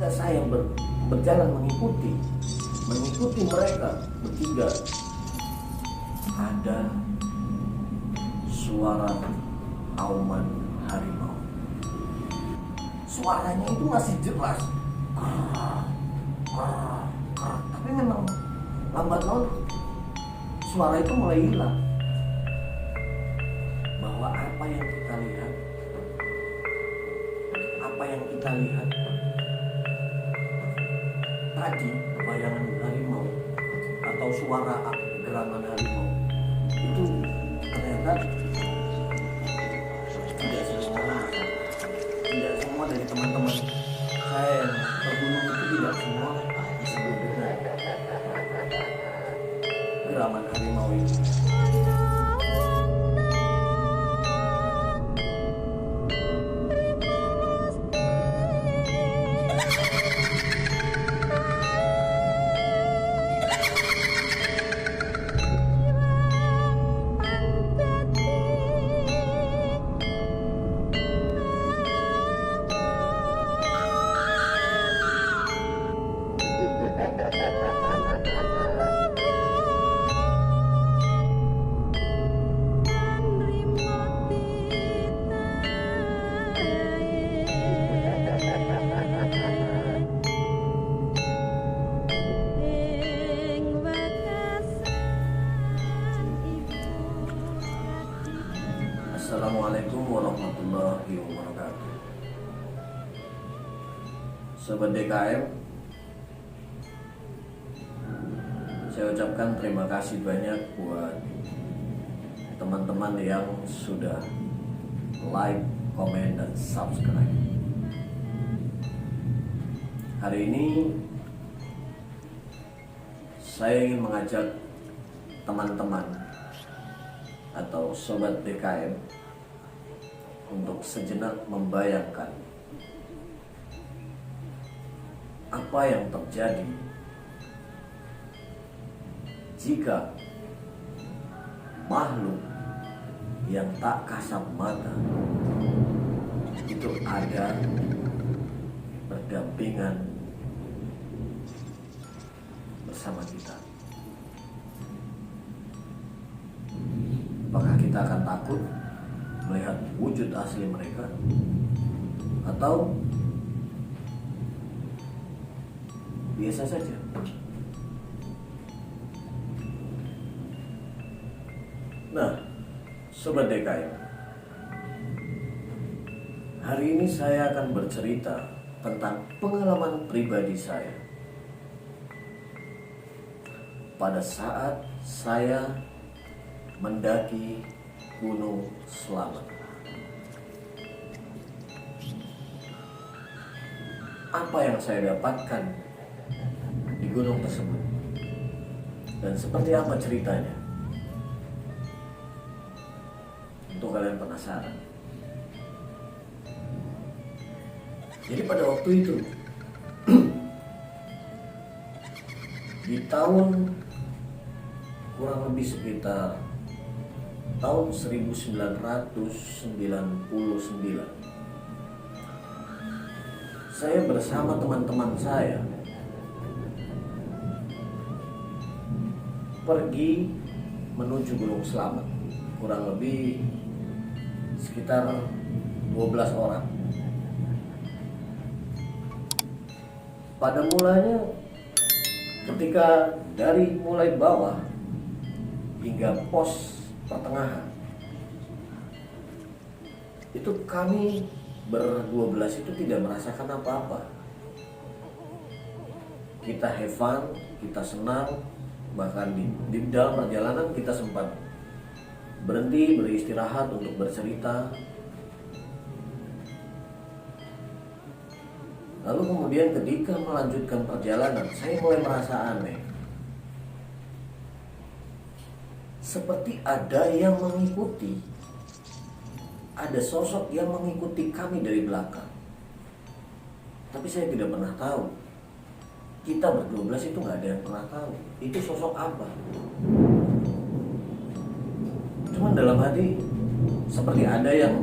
ketika saya berjalan mengikuti mereka bertiga, ada suara auman harimau. Suaranya itu masih jelas, tapi memang lambat laun suara itu mulai hilang. Bahwa apa yang kita lihat tadi, bayangan harimau atau suara geraman harimau itu ternyata tidak semua dari teman-teman saya yang terbunuh itu tidak semua disebut dengan geraman harimau itu. Assalamualaikum warahmatullahi wabarakatuh. Sobat DKM, saya ucapkan terima kasih banyak buat teman-teman yang sudah like, komen, dan subscribe. Hari ini saya ingin mengajak teman-teman atau sobat DKM untuk sejenak membayangkan apa yang terjadi jika makhluk yang tak kasat mata itu ada berdampingan bersama kita. Apakah kita akan takut melihat wujud asli mereka, atau biasa saja? Nah, Sobat DKM, hari ini saya akan bercerita tentang pengalaman pribadi saya pada saat saya mendaki Gunung Slamet. Apa yang saya dapatkan di gunung tersebut dan seperti apa ceritanya? Untuk kalian penasaran. Jadi pada waktu itu di tahun kurang lebih sekitar tahun 1999, saya bersama teman-teman saya pergi menuju Gunung Slamet, kurang lebih sekitar 12 orang. Pada mulanya ketika dari mulai bawah hingga pos pertengahan itu kami ber-12 itu tidak merasakan apa-apa. Kita have fun, kita senang, bahkan di dalam perjalanan kita sempat berhenti beristirahat untuk bercerita. Lalu kemudian ketika melanjutkan perjalanan, saya mulai merasa aneh. Seperti ada yang mengikuti, ada sosok yang mengikuti kami dari belakang. Tapi saya tidak pernah tahu. Kita ber-12 itu gak ada yang pernah tahu itu sosok apa. Cuman dalam hati seperti ada yang,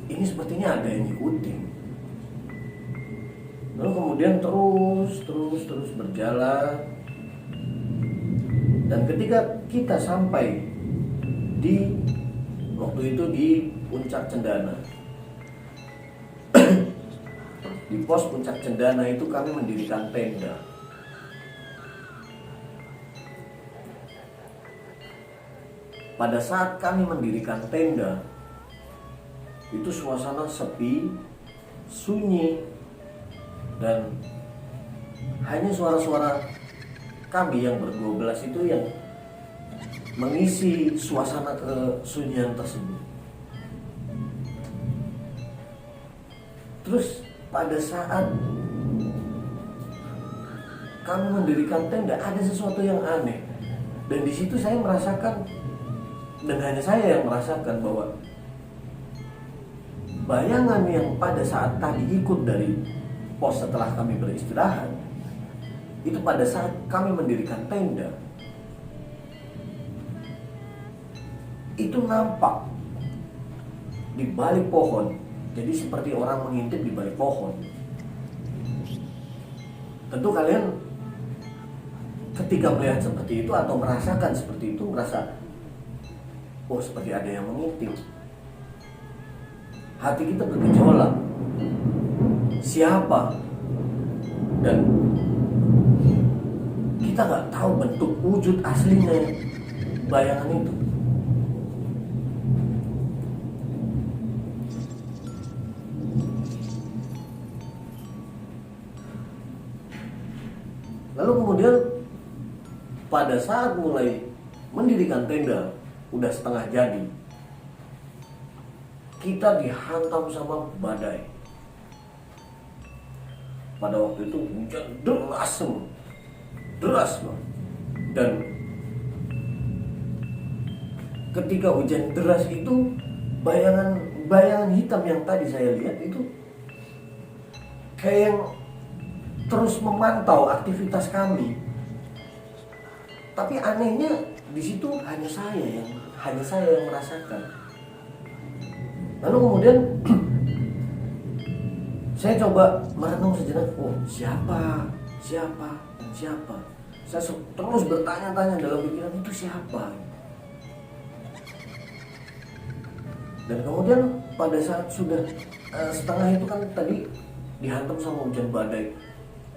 ini sepertinya ada yang ngikutin. kemudian terus berjalan. Dan ketika kita sampai di waktu itu di Puncak Cendana, di pos Puncak Cendana itu kami mendirikan tenda. Pada saat kami mendirikan tenda, itu suasana sepi, sunyi, dan hanya suara-suara kami yang ber-12 itu yang mengisi suasana kesunyian tersebut. Terus pada saat kami mendirikan tenda, ada sesuatu yang aneh. Dan di situ saya merasakan, dan hanya saya yang merasakan, bahwa bayangan yang pada saat tadi ikut dari pos setelah kami beristirahat, itu pada saat kami mendirikan tenda, itu nampak di balik pohon. Jadi seperti orang mengintip di balik pohon. Tentu kalian ketika melihat seperti itu atau merasakan seperti itu, merasa, oh seperti ada yang mengintip. Hati kita bergejolak. Siapa? Dan kita nggak tahu bentuk wujud aslinya bayangan itu. Lalu kemudian pada saat mulai mendirikan tenda, udah setengah jadi, kita dihantam sama badai. Pada waktu itu hujan deras banget. Dan ketika hujan deras itu, bayangan hitam yang tadi saya lihat itu kayak yang terus memantau aktivitas kami. Tapi anehnya di situ hanya saya yang merasakan. Lalu kemudian saya coba merenung sejenak. Oh, siapa? Saya terus bertanya-tanya dalam pikiran, itu siapa? Dan kemudian pada saat sudah setengah itu kan tadi dihantam sama hujan badai.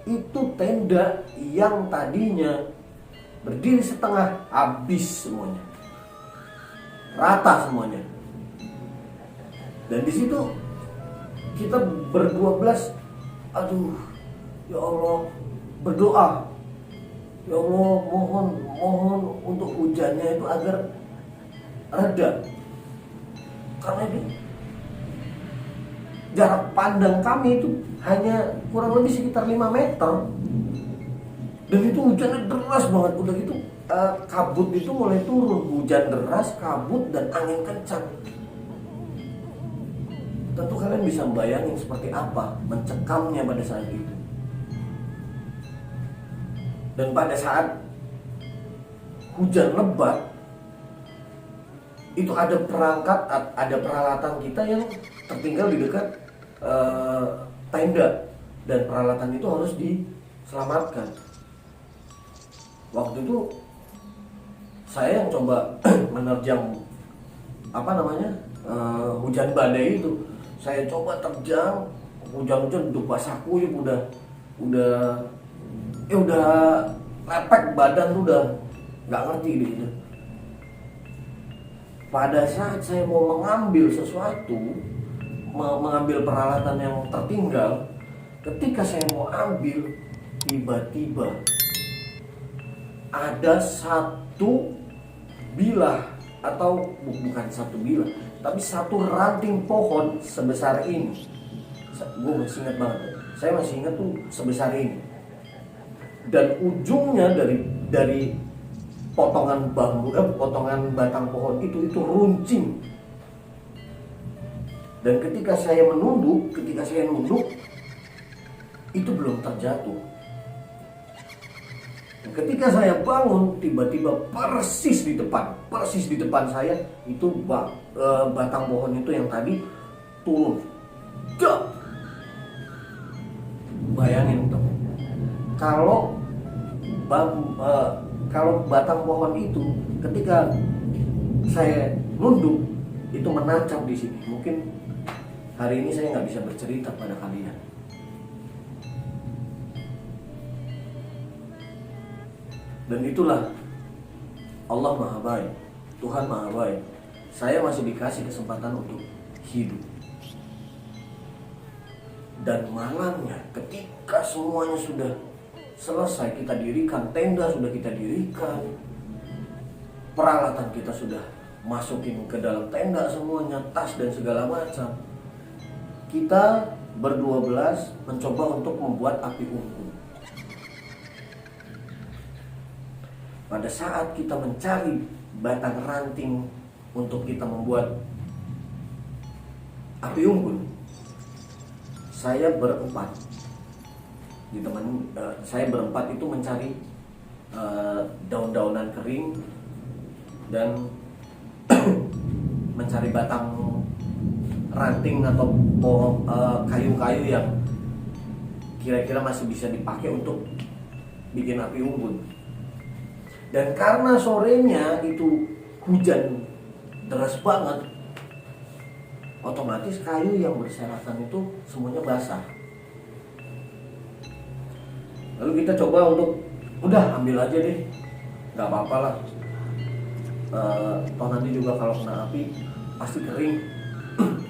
Itu tenda yang tadinya berdiri setengah, habis semuanya, rata semuanya. Dan di situ kita ber-12, aduh, ya Allah, berdoa, ya Allah, mohon untuk hujannya itu agar reda. Karena ini jarak pandang kami itu hanya kurang lebih sekitar 5 meter. Dan itu hujannya deras banget. Udah gitu kabut itu mulai turun. Hujan deras, kabut, dan angin kencang. Tentu kalian bisa membayangin seperti apa mencekamnya pada saat itu. Dan pada saat hujan lebat, itu ada peralatan kita yang tertinggal di dekat tenda, dan peralatan itu harus diselamatkan. Waktu itu saya yang coba menerjang hujan badai itu. Saya coba terjang, hujan-hujan udah basah kuyup, udah lepek badan tuh, udah nggak ngerti gitu. Pada saat saya mau mengambil sesuatu, mengambil peralatan yang tertinggal, ketika saya mau ambil, tiba-tiba ada satu bilah, atau bukan satu bilah, tapi satu ranting pohon sebesar ini. Gue masih ingat banget, saya masih ingat tuh sebesar ini. Dan ujungnya dari potongan bambu, potongan batang pohon itu runcing. Dan ketika saya nunduk, itu belum terjatuh. Dan ketika saya bangun, tiba-tiba persis di depan saya itu batang pohon itu yang tadi turun. Bayangin tuh, kalau kalau batang pohon itu ketika saya nunduk itu menancap di sini, mungkin hari ini saya nggak bisa bercerita pada kalian. Dan itulah Allah Maha Baik, Tuhan Maha Baik. Saya masih dikasih kesempatan untuk hidup. Dan malamnya ketika semuanya sudah selesai kita dirikan, tenda sudah kita dirikan, peralatan kita sudah masukin ke dalam tenda semuanya, tas dan segala macam, kita ber-12 mencoba untuk membuat api unggun. Pada saat kita mencari batang ranting untuk kita membuat api unggun, saya berempat itu mencari daun-daunan kering dan mencari batang ranting atau kayu-kayu yang kira-kira masih bisa dipakai untuk bikin api unggun. Dan karena sorenya itu hujan deras banget, otomatis kayu yang berserakan itu semuanya basah. Lalu kita coba untuk udah ambil aja deh, nggak apa-apa lah. Toh nanti juga kalau kena api pasti kering.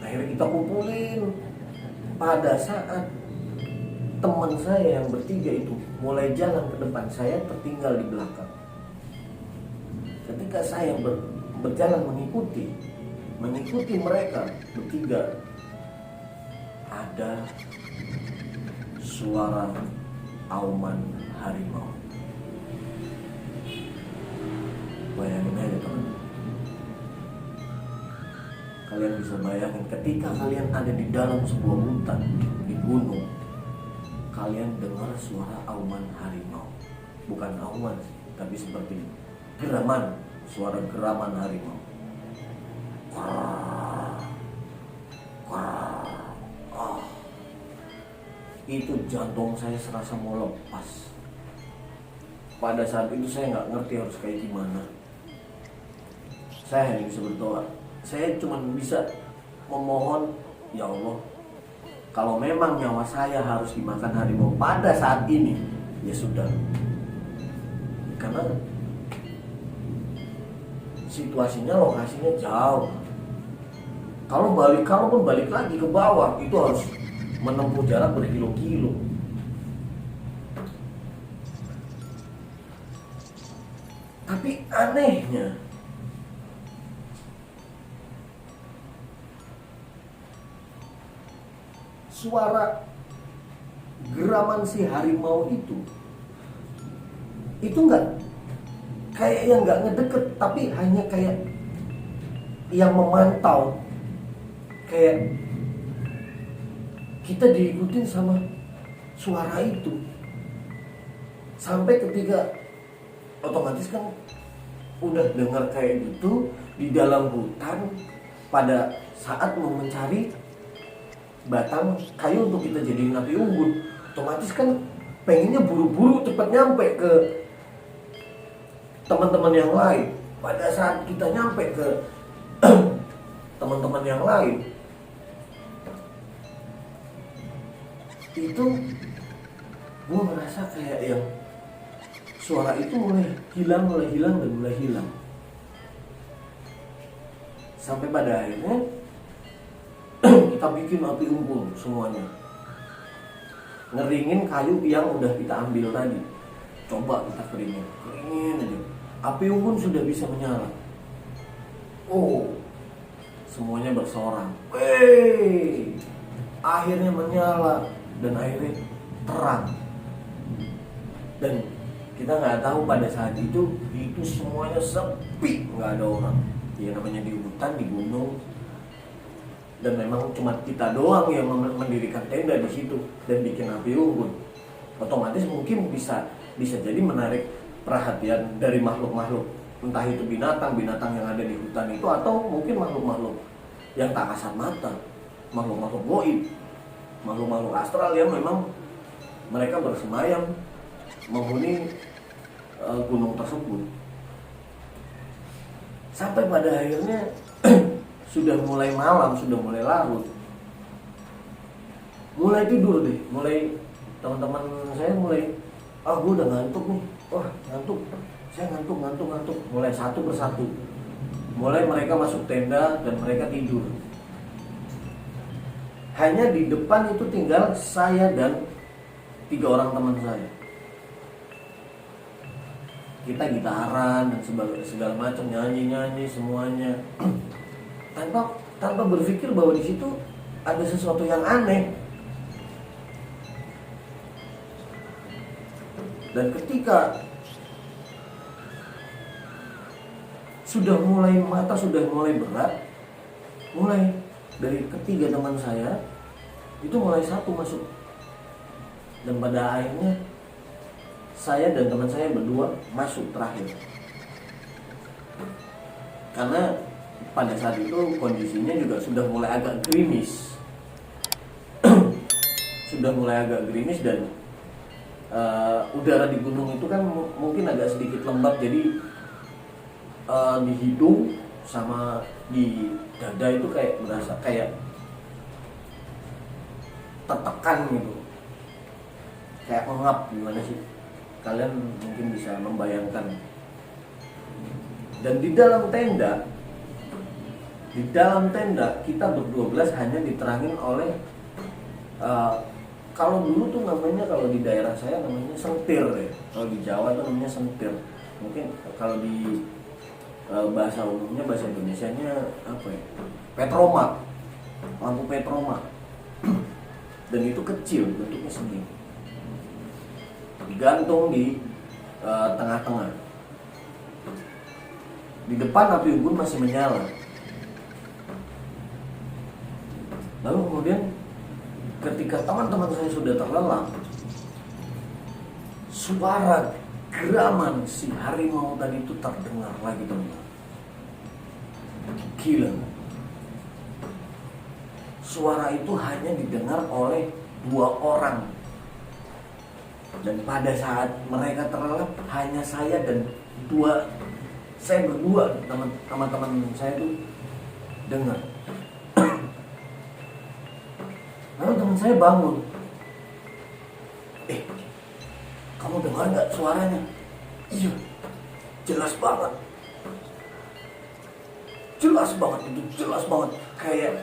Akhirnya kita kumpulin. Pada saat teman saya yang bertiga itu mulai jalan ke depan, saya tertinggal di belakang. Ketika saya berjalan mengikuti mereka bertiga, ada suara auman harimau. Bayangin aja teman. Kalian bisa bayangin ketika kalian ada di dalam sebuah hutan di gunung, kalian dengar suara auman harimau. Bukan auman, tapi seperti geraman, suara geraman harimau. Itu jantung saya serasa mau lepas. Pada saat itu saya nggak ngerti harus kayak gimana. Saya hanya bisa berdoa. Saya cuma bisa memohon, ya Allah, kalau memang nyawa saya harus dimakan harimau pada saat ini, ya sudah. Karena situasinya, lokasinya jauh. Kalaupun balik lagi ke bawah, itu harus menempuh jarak berkilo-kilo. Tapi anehnya, suara geraman si harimau itu enggak kayak yang nggak ngedeket, tapi hanya kayak yang memantau, kayak kita diikutin sama suara itu. Sampai ketika otomatis kan udah dengar kayak gitu di dalam hutan, pada saat mau mencari batang kayu untuk kita jadiin api unggun, otomatis kan pengennya buru-buru cepat nyampe ke teman-teman yang lain. Pada saat kita nyampe ke teman-teman yang lain, itu gue merasa kayak yang suara itu mulai hilang. Sampai pada akhirnya kita bikin api unggun semuanya, ngeringin kayu yang udah kita ambil tadi. Coba kita keringin aja, api unggun sudah bisa menyala. Oh, semuanya bersorak. Akhirnya menyala dan akhirnya terang. Dan kita nggak tahu pada saat itu semuanya sepi, nggak ada orang. Ya namanya di hutan, di gunung, dan memang cuma kita doang yang mendirikan tenda di situ dan bikin api unggun. Otomatis mungkin bisa jadi menarik perhatian dari makhluk-makhluk, entah itu binatang yang ada di hutan itu, atau mungkin makhluk-makhluk yang tak kasat mata, makhluk-makhluk gaib, makhluk-makhluk astral yang memang mereka bersemayam menghuni gunung tersebut. Sampai pada akhirnya sudah mulai malam, sudah mulai larut, mulai tidur deh, mulai teman-teman saya mulai, gue udah ngantuk nih, wah ngantuk, saya ngantuk, mulai satu persatu, mulai mereka masuk tenda dan mereka tidur. Hanya di depan itu tinggal saya dan 3 orang teman saya. Kita gitaran dan segala macam, nyanyi semuanya, tanpa berpikir bahwa di situ ada sesuatu yang aneh. Dan ketika mata sudah mulai berat, mulai dari ketiga teman saya itu mulai satu masuk, dan pada akhirnya saya dan teman saya berdua masuk terakhir. Karena pada saat itu kondisinya juga sudah mulai agak gerimis. Dan udara di gunung itu kan mungkin agak sedikit lembab, jadi di hidung sama di dada itu kayak berasa kayak tertekan gitu, kayak mengap. Gimana sih, kalian mungkin bisa membayangkan. Dan di dalam tenda kita ber-12 hanya diterangin oleh kalau dulu tuh namanya, kalau di daerah saya namanya sentir ya. Kalau di Jawa tuh namanya sentir. Mungkin kalau di bahasa umumnya, bahasa Indonesianya apa ya? Petroma. Lampu petroma. Dan itu kecil, bentuknya segini. Digantung di tengah-tengah. Di depan api unggun masih menyala. Lalu kemudian ketika teman-teman saya sudah terlelap, suara geraman si harimau tadi itu terdengar lagi, teman-teman. Gila. Suara itu hanya didengar oleh 2 orang. Dan pada saat mereka terlelap, hanya saya dan saya berdua, teman-teman saya itu dengar. Lalu teman saya bangun. Kamu dengar nggak suaranya? Iya, jelas banget. Jelas banget. Kayak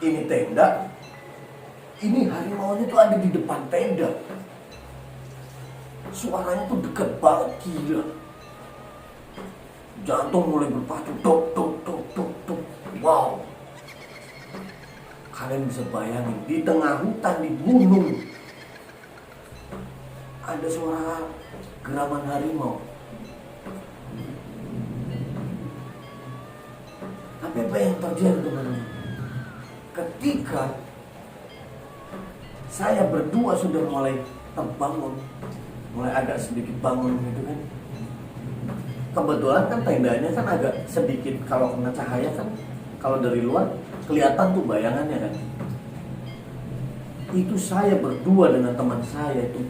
ini tenda, ini harimaunya tuh ada di depan tenda. Suaranya tuh deket banget, gila. Jantung mulai berpacu, tok. Wow. Kalian bisa bayangin, di tengah hutan, di gunung, ada suara geraman harimau. Tapi apa yang terjadi, teman-teman? Ketika saya berdua sudah mulai terbangun, mulai agak sedikit bangun gitu kan. Kebetulan kan tendanya kan agak sedikit, kalau kena cahaya kan, kalau dari luar kelihatan tuh bayangannya kan. Itu saya berdua dengan teman saya itu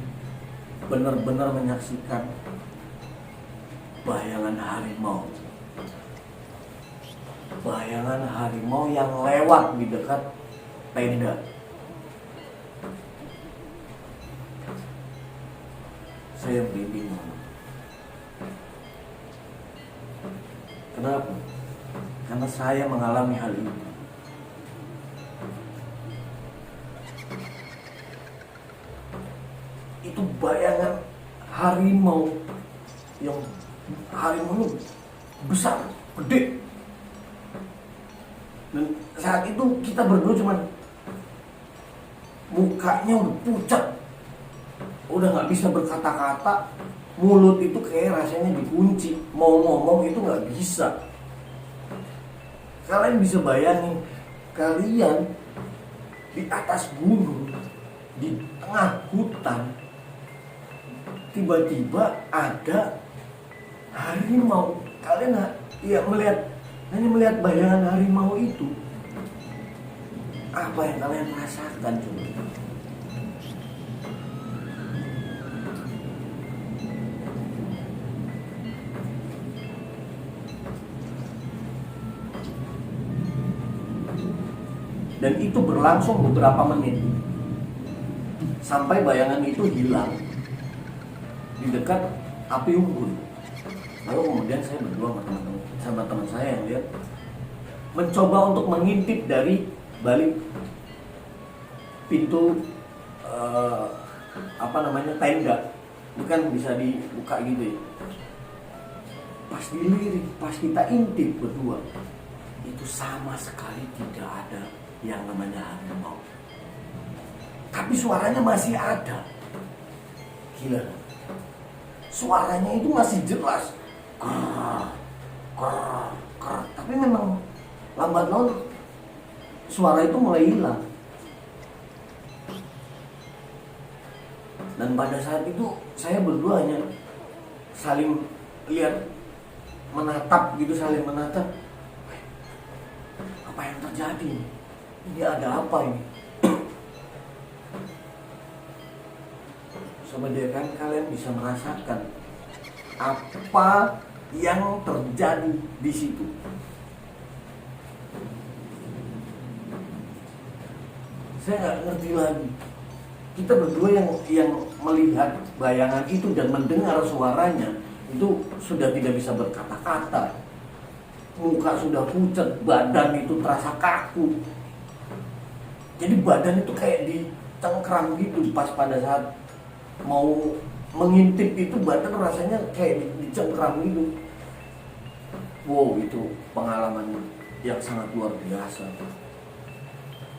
benar-benar menyaksikan bayangan harimau. Bayangan harimau yang lewat di dekat tenda. Saya merinding. Kenapa? Karena saya mengalami hal ini. Itu bayangan harimau, yang harimau ini besar, gede. Dan saat itu kita berdua cuman mukanya udah pucat, udah nggak bisa berkata-kata, mulut itu kayak rasanya dikunci, mau ngomong itu nggak bisa. Kalian bisa bayangin, kalian di atas gunung, di tengah hutan, tiba-tiba ada harimau. Kalian hanya melihat bayangan harimau itu. Apa yang kalian rasakan coba? Dan itu berlangsung beberapa menit sampai bayangan itu hilang di dekat api unggun. Lalu kemudian saya berdua sama teman saya yang lihat mencoba untuk mengintip dari balik pintu tenda, bukan bisa dibuka gitu ya. Pas dilirik, pas kita intip berdua, itu sama sekali tidak ada yang namanya harimau. Tapi suaranya masih ada. Gila. Suaranya itu masih jelas. Tapi memang lambat laun suara itu mulai hilang. Dan pada saat itu saya berdua hanya saling lihat, saling menatap. Apa yang terjadi? Ini ada apa ini? Sobat kan kalian bisa merasakan apa yang terjadi di situ. Saya nggak ngerti lagi. Kita berdua yang melihat bayangan itu dan mendengar suaranya itu sudah tidak bisa berkata-kata. Muka sudah pucat, badan itu terasa kaku. Jadi badan itu kayak dicengkram gitu pas pada saat mau mengintip itu, badan rasanya kayak dicengkram gitu. Wow, itu pengalaman yang sangat luar biasa.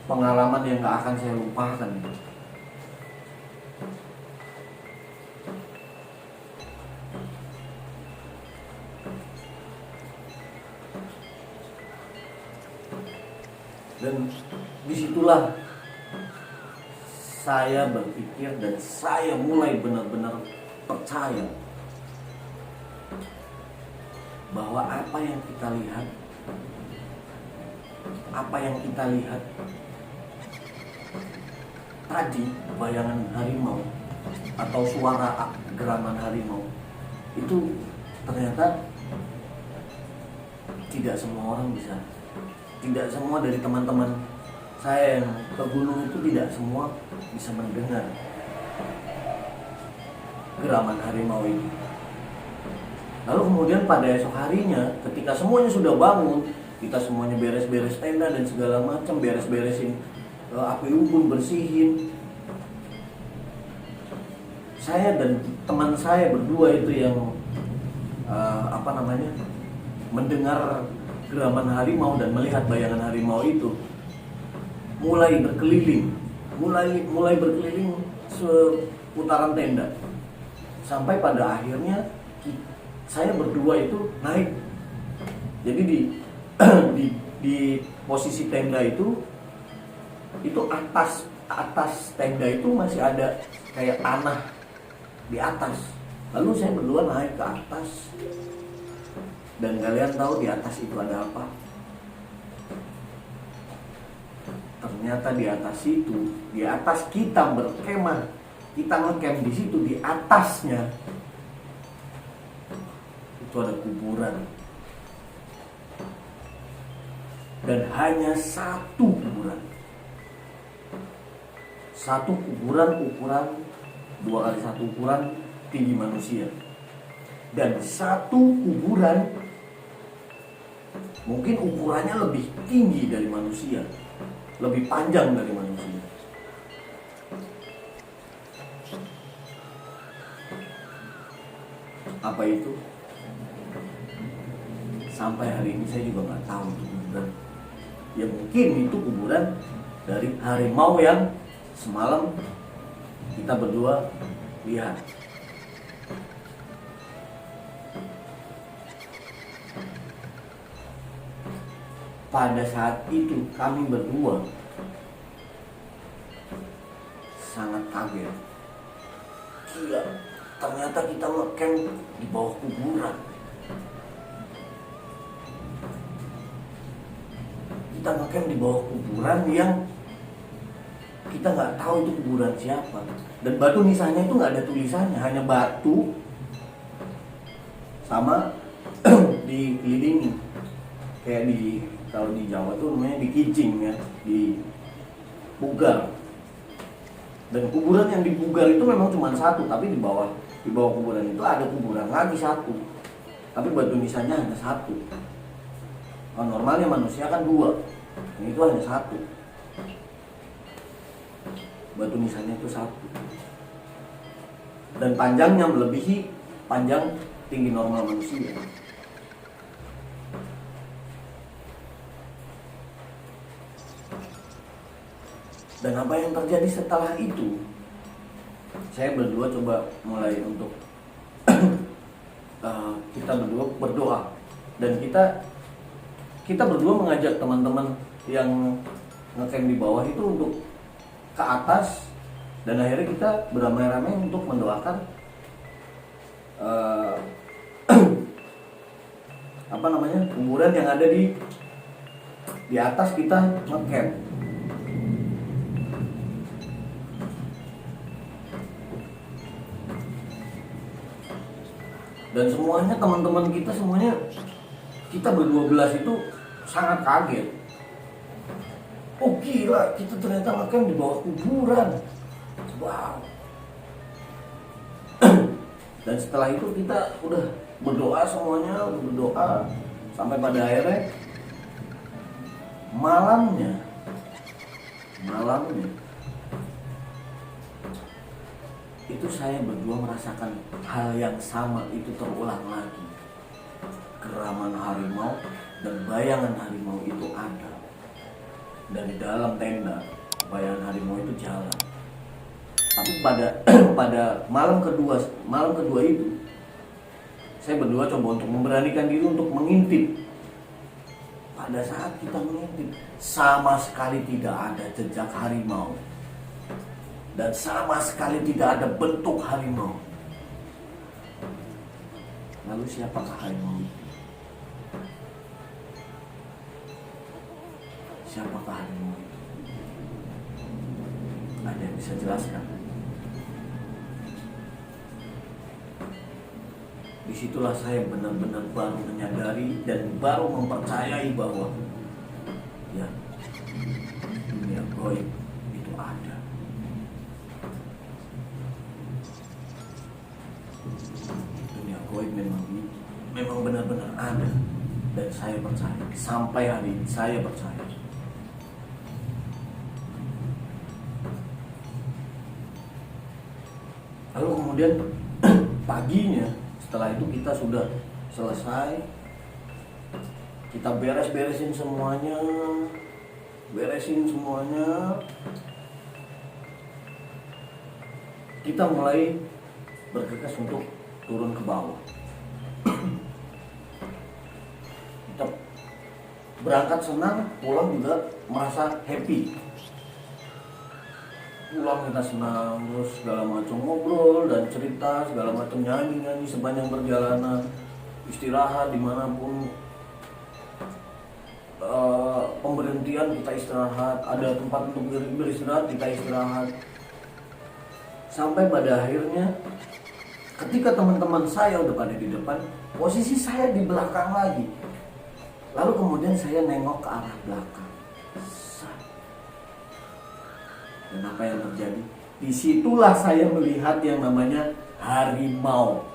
Pengalaman yang gak akan saya lupakan. Dan disitulah saya berpikir dan saya mulai benar-benar percaya bahwa apa yang kita lihat tadi, bayangan harimau atau suara geraman harimau, itu ternyata tidak semua orang bisa. Tidak semua dari teman-teman saya yang ke gunung itu tidak semua bisa mendengar geraman harimau ini. Lalu kemudian pada esok harinya, ketika semuanya sudah bangun, kita semuanya beres-beres tenda dan segala macam, beres-beresin api unggun, bersihin. Saya dan teman saya berdua itu yang mendengar geraman harimau dan melihat bayangan harimau itu mulai berkeliling seputaran tenda, sampai pada akhirnya saya berdua itu naik. Jadi di posisi tenda itu atas tenda itu masih ada kayak tanah di atas. Lalu saya berdua naik ke atas. Dan kalian tahu di atas itu ada apa? Ternyata di atas kita berkemah, kita ngecamp di situ, di atasnya itu ada kuburan. Dan hanya satu kuburan. Satu kuburan ukuran 2x1 ukuran tinggi manusia. Dan satu kuburan mungkin ukurannya lebih tinggi dari manusia, lebih panjang dari manusia. Apa itu? Sampai hari ini saya juga nggak tahu itu kuburan. Ya mungkin itu kuburan dari harimau yang semalam kita berdua lihat. Pada saat itu kami berdua sangat kaget. Gila, ternyata kita ngecamp di bawah kuburan. Kita ngecamp di bawah kuburan yang kita nggak tahu itu kuburan siapa. Dan batu nisannya itu nggak ada tulisannya, hanya batu sama dikelilingi kayak kalau di Jawa tuh namanya dikicing ya, Pugar. Dan kuburan yang di Pugar itu memang cuma satu, tapi di bawah kuburan itu ada kuburan lagi satu, tapi batu nisannya hanya satu. Normalnya manusia kan dua, ini itu hanya satu, batu nisannya itu satu, dan panjangnya melebihi panjang tinggi normal manusia. Dan apa yang terjadi setelah itu? Saya berdua coba mulai untuk kita berdua berdoa, dan kita berdua mengajak teman-teman yang ngecamp di bawah itu untuk ke atas, dan akhirnya kita beramai-ramai untuk mendoakan kuburan yang ada di atas kita ngecamp. Dan semuanya teman-teman kita semuanya, kita ber-12 itu sangat kaget. Oh gila, kita ternyata makan di bawah kuburan. Wow. Dan setelah itu kita udah berdoa semuanya, sampai pada akhirnya malamnya itu saya berdua merasakan hal yang sama itu terulang lagi. Geraman harimau dan bayangan harimau itu ada. Dari dalam tenda, bayangan harimau itu jalan. Tapi pada malam kedua itu, saya berdua coba untuk memberanikan diri untuk mengintip. Pada saat kita mengintip, sama sekali tidak ada jejak harimau. Dan sama sekali tidak ada bentuk harimau. Lalu siapakah harimau itu? Siapakah harimau itu? Ada yang bisa jelaskan? Disitulah saya benar-benar baru menyadari dan baru mempercayai bahwa ya, dunia gaib itu ada. Dunia gaib memang benar-benar ada, dan saya percaya. Sampai hari ini saya percaya. Lalu kemudian paginya, setelah itu kita sudah selesai, kita beresin semuanya, kita mulai bergegas untuk turun ke bawah. Kita berangkat senang, pulang juga merasa happy. Pulang kita senang, terus segala macam ngobrol dan cerita, segala macam nyanyi sepanjang perjalanan, istirahat dimanapun, pemberhentian kita istirahat, ada tempat untuk beristirahat kita istirahat. Sampai pada akhirnya ketika teman-teman saya udah pada di depan, posisi saya di belakang lagi. Lalu kemudian saya nengok ke arah belakang. Dan apa yang terjadi? Disitulah saya melihat yang namanya harimau.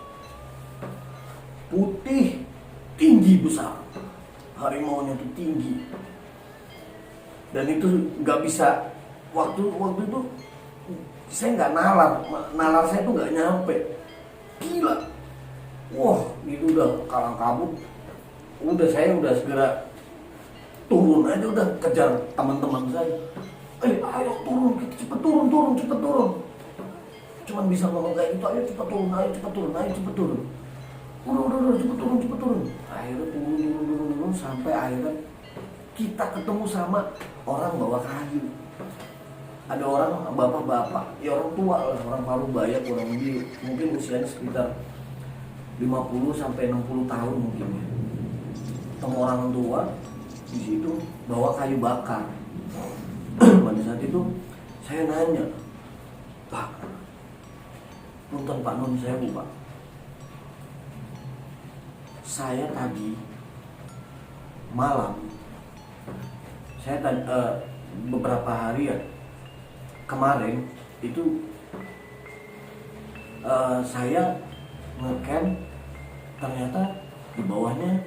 Putih, tinggi besar. Harimaunya itu tinggi. Dan itu nggak bisa, waktu itu saya nggak nalar saya tuh nggak nyampe. Gila. Wah, itu udah kalang kabut. Saya udah segera turun aja, udah kejar teman-teman saya. Ayo turun, kita cepet turun. Cuman bisa ngomong kayak gitu, ayo cepet turun. Udah, cepet turun. Akhirnya turun, sampai akhirnya kita ketemu sama orang bawa kayu. Ada orang bapak-bapak, ya orang tua lah, orang Parubaya, kurang lebih mungkin usianya sekitar 50 sampai 60 tahun mungkin ya. Ketemu orang tua di situ bawa kayu bakar. Pada saat itu saya nanya, Pak, punten Pak Nun sewu Pak, saya tadi malam, beberapa hari ya, kemarin itu saya ngecamp, ternyata di bawahnya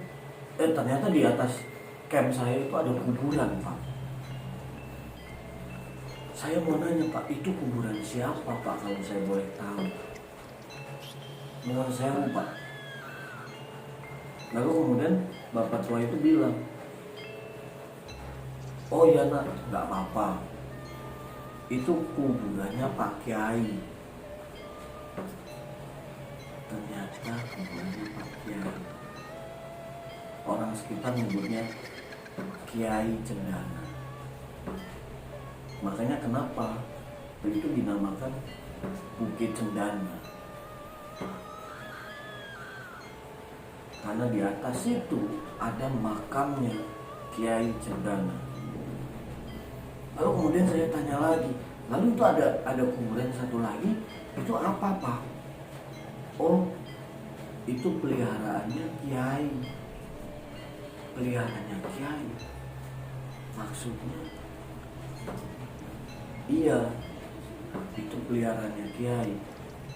ternyata di atas camp saya itu ada kuburan, Pak. Saya mau nanya, Pak, itu kuburan siapa, Pak, kalau saya boleh tahu? Mohon saya, Pak. Lalu kemudian bapak tua itu bilang, oh iya nak, nggak apa-apa, itu kuburannya Pak Kiai. Ternyata kuburannya Pak Kiai. Orang sekitar menyebutnya Kiai Cendana. Makanya kenapa itu dinamakan Bukit Cendana, karena di atas itu ada makamnya Kiai Cendana. Lalu kemudian saya tanya lagi, lalu itu ada kuburan satu lagi, itu apa, Pak? Oh, itu peliharaannya Kiai. Peliharaannya Kiai. Maksudnya, iya, itu peliharaannya Kiai.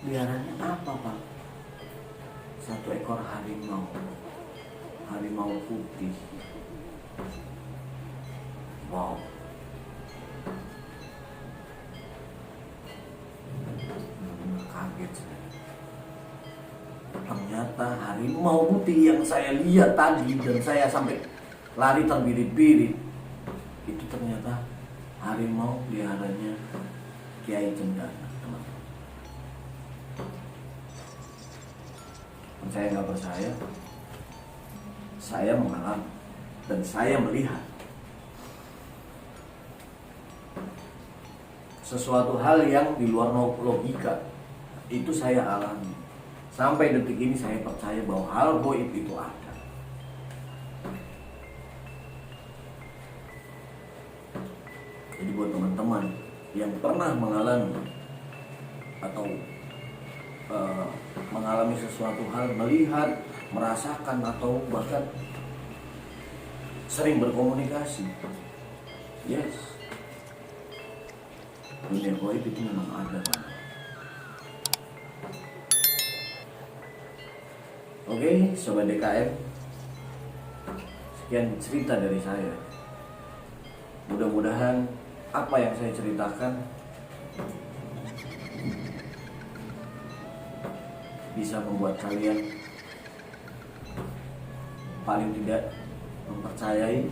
Peliharaannya apa, Pak? Satu ekor harimau. Harimau putih. Wow. Kaget saya. Ternyata harimau putih yang saya lihat tadi dan saya sampai lari terbirit-birit, itu ternyata harimau peliharanya Kiai Cendana. Percaya nggak percaya, saya mengalami dan saya melihat sesuatu hal yang di luar logika. Itu saya alami. Sampai detik ini saya percaya bahwa hal gaib itu ada. Jadi buat teman-teman yang pernah mengalami atau mengalami sesuatu hal, melihat, merasakan, atau bahkan sering berkomunikasi, yes, dunia gaib itu memang ada, Pak. Oke, Sobat DKM, sekian cerita dari saya. Mudah-mudahan apa yang saya ceritakan bisa membuat kalian paling tidak mempercayai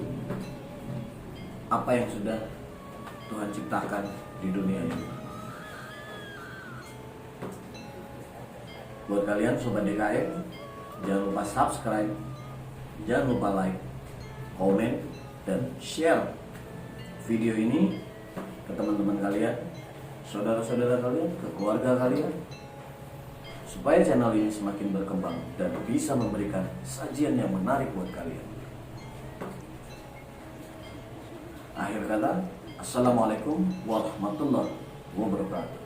apa yang sudah Tuhan ciptakan di dunia ini. Buat kalian Sobat DKM, jangan lupa subscribe, jangan lupa like, komen, dan share video ini ke teman-teman kalian, saudara-saudara kalian, ke keluarga kalian, supaya channel ini semakin berkembang dan bisa memberikan sajian yang menarik buat kalian. Akhir kata, Assalamualaikum warahmatullahi wabarakatuh.